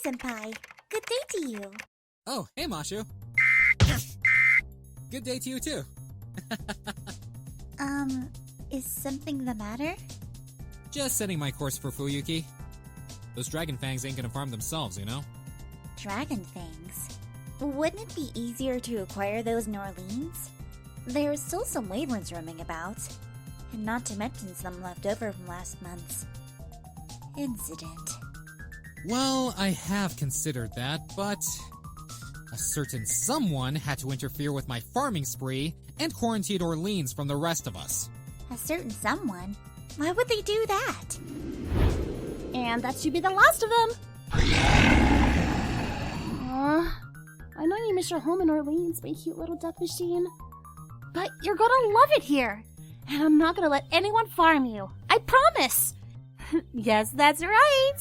Senpai. Good day to you. Oh, hey, Mashu. Good day to you, too. Is something the matter? Just setting my course for Fuyuki. Those dragon fangs ain't gonna farm themselves, you know? Dragon fangs? Wouldn't it be easier to acquire those in Orleans? There's still some wyverns roaming about. And not to mention some left over from last month's incident. Well, I have considered that, but a certain someone had to interfere with my farming spree and quarantined Orleans from the rest of us. A certain someone? Why would they do that? And that should be the last of them. I know you miss your home in Orleans, my cute little death machine. But you're gonna love it here. And I'm not gonna let anyone farm you. I promise. Yes, that's right.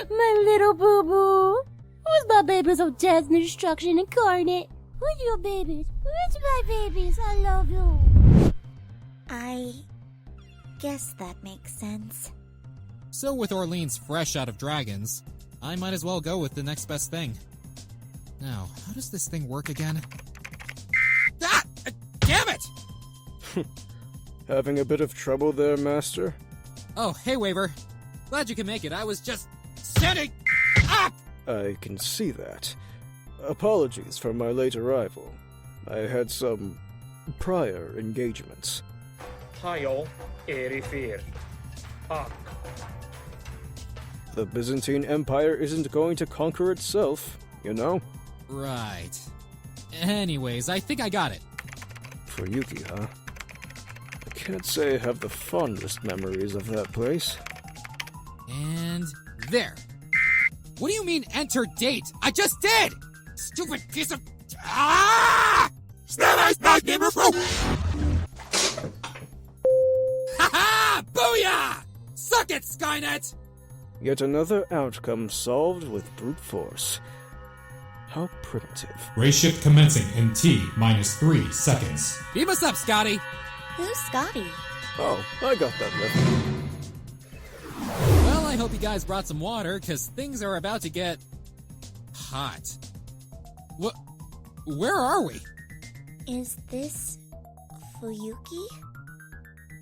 My little boo-boo. Who's my babies of death and destruction incarnate? Who's your babies? Where's my babies? I love you. I guess that makes sense. So with Orleans fresh out of dragons, I might as well go with the next best thing. Now, how does this thing work again? Ah! Damn it! Having a bit of trouble there, Master? Oh, hey, Waver. Glad you can make it. I was just setting up! I can see that. Apologies for my late arrival. I had some prior engagements. Tyro, Irisviel. Paco. The Byzantine Empire isn't going to conquer itself, you know? Right. Anyways, I think I got it. For Yuki, huh? I can't say I have the fondest memories of that place. And there. What do you mean enter date? I just did! Stupid piece of... Ah! Ha-ha! Booyah! Suck it, Skynet! Yet another outcome solved with brute force. How primitive. Race shift commencing in T-3 seconds. Beam us up, Scotty! Who's Scotty? Oh, I got that reference. Well, I hope you guys brought some water, because things are about to get... hot. Where are we? Is this Fuyuki?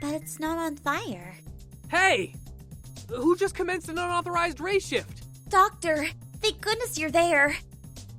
But it's not on fire. Hey! Who just commenced an unauthorized race shift? Doctor, thank goodness you're there.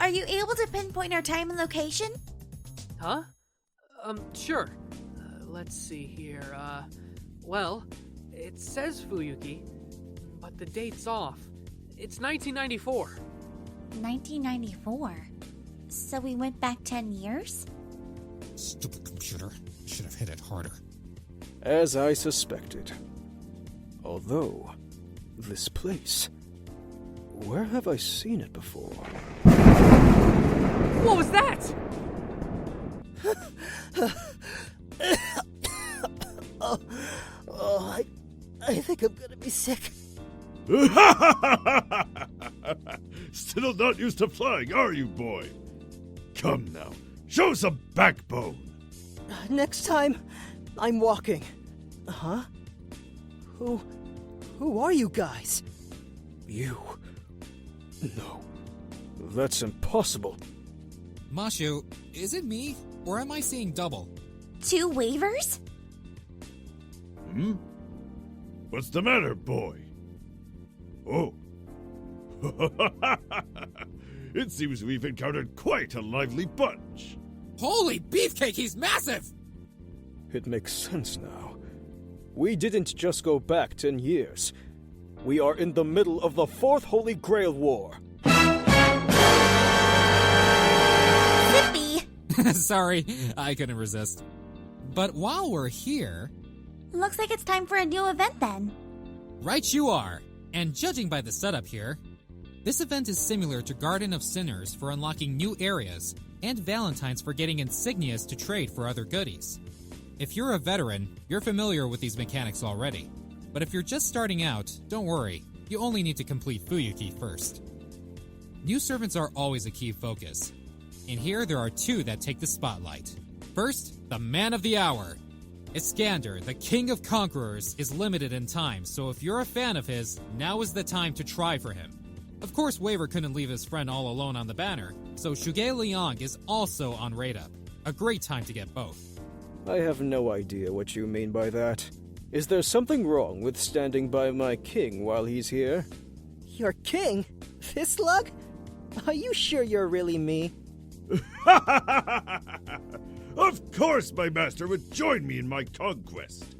Are you able to pinpoint our time and location? Huh? Sure. Let's see here, well, it says Fuyuki, but the date's off. It's 1994. 1994? So we went back 10 years? Stupid computer. Should have hit it harder. As I suspected. Although, this place... where have I seen it before? What was that? I think I'm gonna be sick. Still not used to flying, are you, boy? Come now, show some backbone. Next time, I'm walking. Huh? Who are you guys? You? No. That's impossible. Mashu, is it me, or am I seeing double? 2 waivers? What's the matter, boy? Oh. It seems we've encountered quite a lively bunch. Holy beefcake, he's massive! It makes sense now. We didn't just go back 10 years. We are in the middle of the 4th Holy Grail War. Sippy! Sorry, I couldn't resist. But while we're here... Looks like it's time for a new event then. Right you are. And judging by the setup here, this event is similar to Garden of Sinners for unlocking new areas, and Valentine's for getting insignias to trade for other goodies. If you're a veteran, you're familiar with these mechanics already. But if you're just starting out, don't worry, you only need to complete Fuyuki first. New servants are always a key focus. And here there are 2 that take the spotlight. First, the man of the hour. Iskander, the king of conquerors, is limited in time, so if you're a fan of his, now is the time to try for him. Of course, Waver couldn't leave his friend all alone on the banner, so Zhuge Liang is also on Raid Up. A great time to get both. I have no idea what you mean by that. Is there something wrong with standing by my king while he's here? Your king? This lug? Are you sure you're really me? Of course my master would join me in my conquest.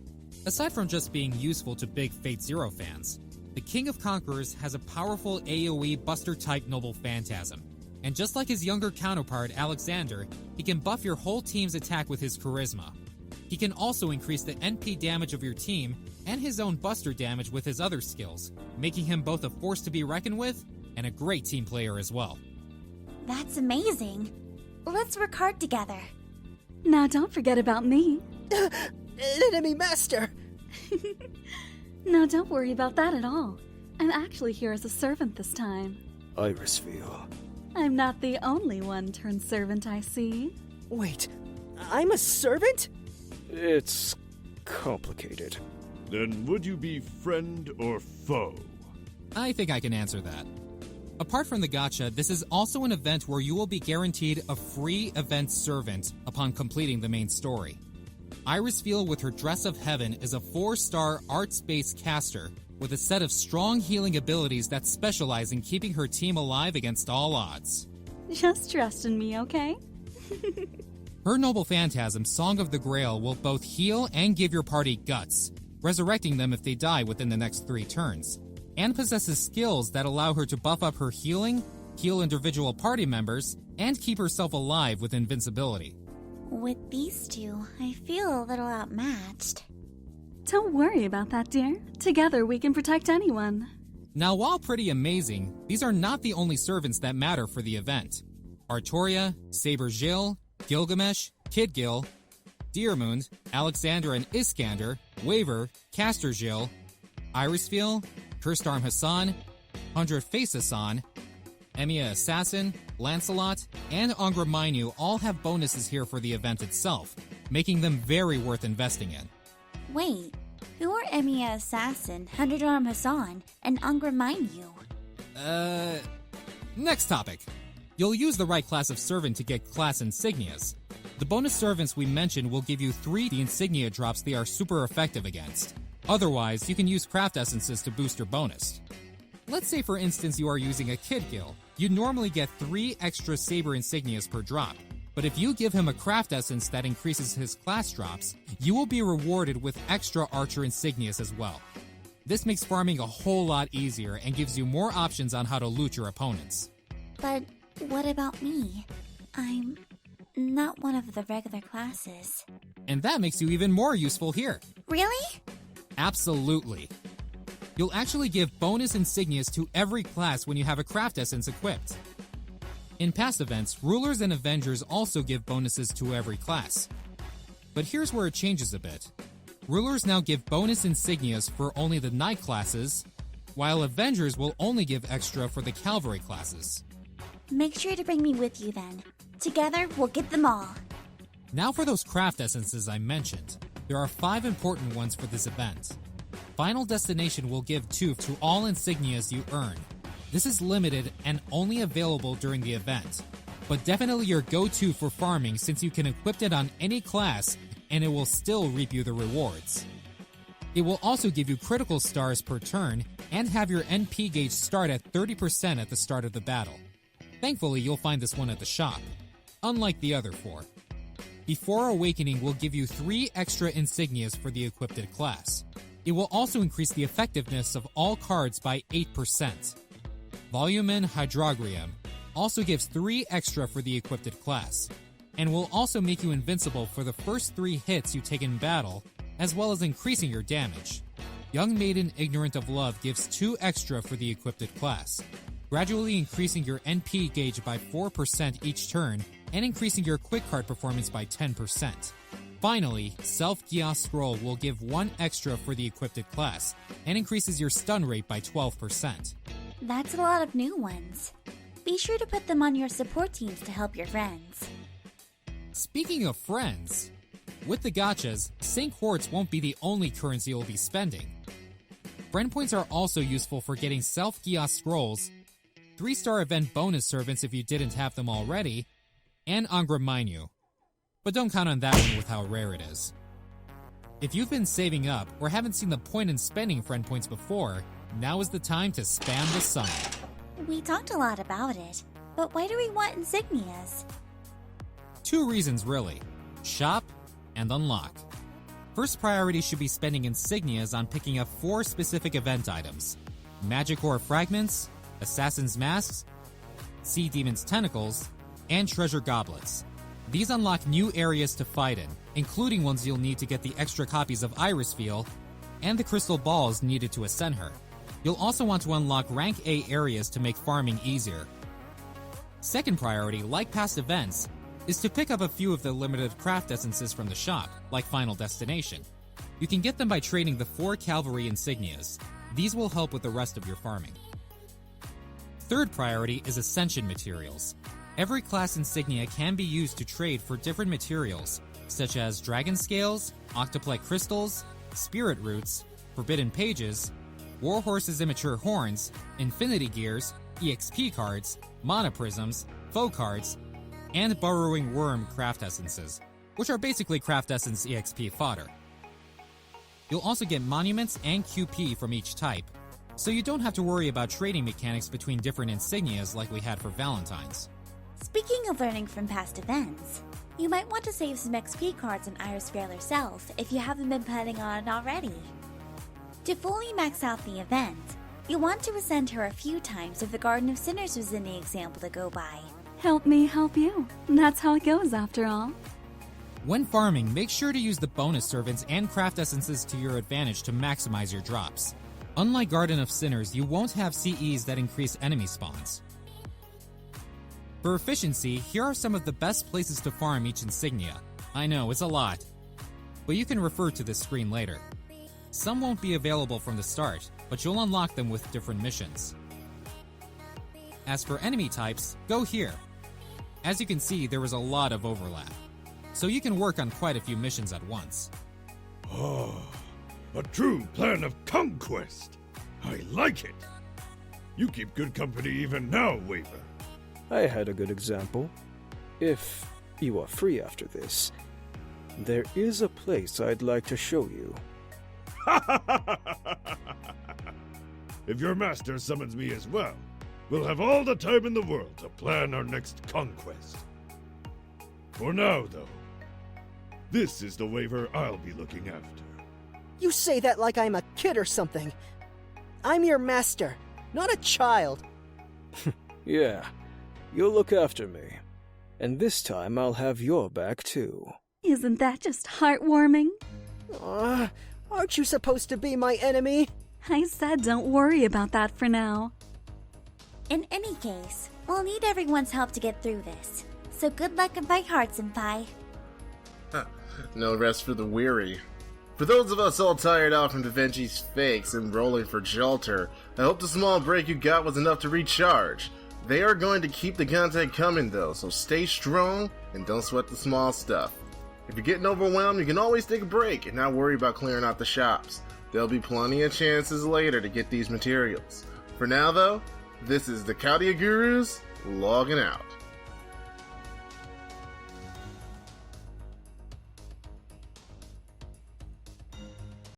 Aside from just being useful to big Fate Zero fans, the King of Conquerors has a powerful AoE Buster-type Noble Phantasm. And just like his younger counterpart, Alexander, he can buff your whole team's attack with his charisma. He can also increase the NP damage of your team and his own buster damage with his other skills, making him both a force to be reckoned with and a great team player as well. That's amazing. Let's work hard together. Now don't forget about me. Enemy master! No, don't worry about that at all. I'm actually here as a servant this time. Irisviel. I'm not the only one turned servant, I see. Wait, I'm a servant? It's complicated. Then would you be friend or foe? I think I can answer that. Apart from the gacha, this is also an event where you will be guaranteed a free event servant upon completing the main story. Irisviel with her Dress of Heaven is a 4-star arts-based caster with a set of strong healing abilities that specialize in keeping her team alive against all odds. Just trust in me, okay? Her Noble Phantasm, Song of the Grail, will both heal and give your party guts, resurrecting them if they die within the next 3 turns, and possesses skills that allow her to buff up her healing, heal individual party members, and keep herself alive with invincibility. With these two, I feel a little outmatched. Don't worry about that, dear. Together we can protect anyone. Now, while pretty amazing, these are not the only servants that matter for the event. Artoria, Saber Jill, Gilgamesh, Kid Gil, Deermund, Alexander and Iskander, Waver, Caster Jill, Irisviel, Cursed Arm Hassan, 100 Face Hassan, Emiya Assassin, Lancelot, and Angra Mainyu all have bonuses here for the event itself, making them very worth investing in. Wait, who are Emiya Assassin, 100 Arm Hassan, and Angra Mainyu? Next topic. You'll use the right class of servant to get class insignias. The bonus servants we mentioned will give you 3 the insignia drops they are super effective against. Otherwise, you can use craft essences to boost your bonus. Let's say for instance you are using a Kid Gil. You normally get 3 extra saber insignias per drop. But if you give him a craft essence that increases his class drops, you will be rewarded with extra archer insignias as well. This makes farming a whole lot easier and gives you more options on how to loot your opponents. But what about me? I'm not one of the regular classes. And that makes you even more useful here. Really? Absolutely. You'll actually give bonus insignias to every class when you have a craft essence equipped. In past events, Rulers and Avengers also give bonuses to every class. But here's where it changes a bit. Rulers now give bonus insignias for only the Knight classes, while Avengers will only give extra for the Cavalry classes. Make sure to bring me with you then. Together, we'll get them all. Now for those craft essences I mentioned. There are 5 important ones for this event. Final Destination will give 2 to all insignias you earn. This is limited and only available during the event, but definitely your go-to for farming since you can equip it on any class and it will still reap you the rewards. It will also give you critical stars per turn and have your NP gauge start at 30% at the start of the battle. Thankfully, you'll find this one at the shop, unlike the other 4. Before Awakening will give you 3 extra insignias for the equipped class. It will also increase the effectiveness of all cards by 8%. Volumen Hydrogrium also gives 3 extra for the equipped class, and will also make you invincible for the first 3 hits you take in battle, as well as increasing your damage. Young Maiden Ignorant of Love gives 2 extra for the equipped class, gradually increasing your NP gauge by 4% each turn, and increasing your quick card performance by 10%. Finally, Self-Gia Scroll will give 1 extra for the equipped class, and increases your stun rate by 12%. That's a lot of new ones. Be sure to put them on your support teams to help your friends. Speaking of friends, with the gachas, Sync Quartz won't be the only currency you'll be spending. Friend points are also useful for getting Self-Gia Scrolls, 3-star event bonus servants if you didn't have them already, and Angra Mainyu. But don't count on that one with how rare it is. If you've been saving up or haven't seen the point in spending friend points before, now is the time to spam the sun. We talked a lot about it, but why do we want insignias? 2 reasons really: shop and unlock. First priority should be spending insignias on picking up 4 specific event items: Magic Ore Fragments, Assassin's Masks, Sea Demon's Tentacles, and Treasure Goblets. These unlock new areas to fight in, including ones you'll need to get the extra copies of Irisviel and the crystal balls needed to ascend her. You'll also want to unlock rank A areas to make farming easier. Second priority, like past events, is to pick up a few of the limited craft essences from the shop, like Final Destination. You can get them by trading the 4 cavalry insignias. These will help with the rest of your farming. Third priority is Ascension materials. Every class insignia can be used to trade for different materials, such as Dragon Scales, Octoplex Crystals, Spirit Roots, Forbidden Pages, Warhorse's Immature Horns, Infinity Gears, EXP cards, Mana Prisms, Foe cards, and Burrowing Worm craft essences, which are basically craft essence EXP fodder. You'll also get monuments and QP from each type, so you don't have to worry about trading mechanics between different insignias like we had for Valentine's. Speaking of learning from past events, you might want to save some XP cards on Irisviel herself if you haven't been planning on it already. To fully max out the event, you'll want to ascend her a few times if the Garden of Sinners was any example to go by. Help me help you. That's how it goes after all. When farming, make sure to use the bonus servants and craft essences to your advantage to maximize your drops. Unlike Garden of Sinners, you won't have CEs that increase enemy spawns. For efficiency, here are some of the best places to farm each insignia. I know, it's a lot, but you can refer to this screen later. Some won't be available from the start, but you'll unlock them with different missions. As for enemy types, go here. As you can see, there is a lot of overlap, so you can work on quite a few missions at once. Oh, a true plan of conquest. I like it. You keep good company even now, Waver. I had a good example. If you are free after this, there is a place I'd like to show you. If your master summons me as well, we'll have all the time in the world to plan our next conquest. For now, though, this is the Waver I'll be looking after. You say that like I'm a kid or something. I'm your master, not a child. Yeah, you'll look after me. And this time I'll have your back too. Isn't that just heartwarming? Aren't you supposed to be my enemy? I said don't worry about that for now. In any case, we'll need everyone's help to get through this. So good luck and fight hard, Senpai. No rest for the weary. For those of us all tired out from Da Vinci's fakes and rolling for shelter, I hope the small break you got was enough to recharge. They are going to keep the content coming though, so stay strong and don't sweat the small stuff. If you're getting overwhelmed, you can always take a break and not worry about clearing out the shops. There'll be plenty of chances later to get these materials. For now though, this is the Chaldea Gurus logging out.